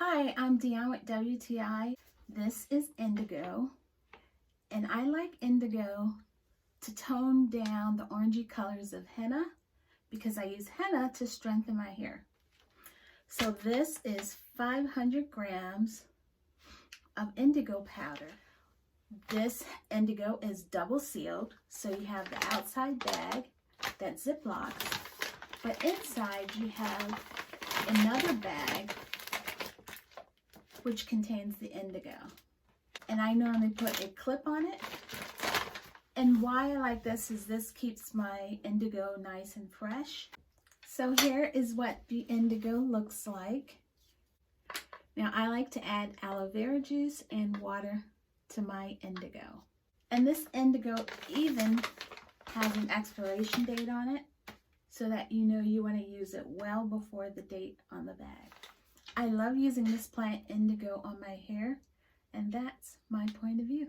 Hi, I'm Deanne with WTI. This is Indigo, and I like Indigo to tone down the orangey colors of henna because I use henna to strengthen my hair. So this is 500 grams of indigo powder. This indigo is double sealed, so you have the outside bag that ziplocks, but inside you have another bag which contains the indigo. And I normally put a clip on it. And why I like this is this keeps my indigo nice and fresh. So here is what the indigo looks like. Now I like to add aloe vera juice and water to my indigo. And this indigo even has an expiration date on it so that you know you want to use it well before the date on the bag. I love using this plant indigo on my hair, and that's my point of view.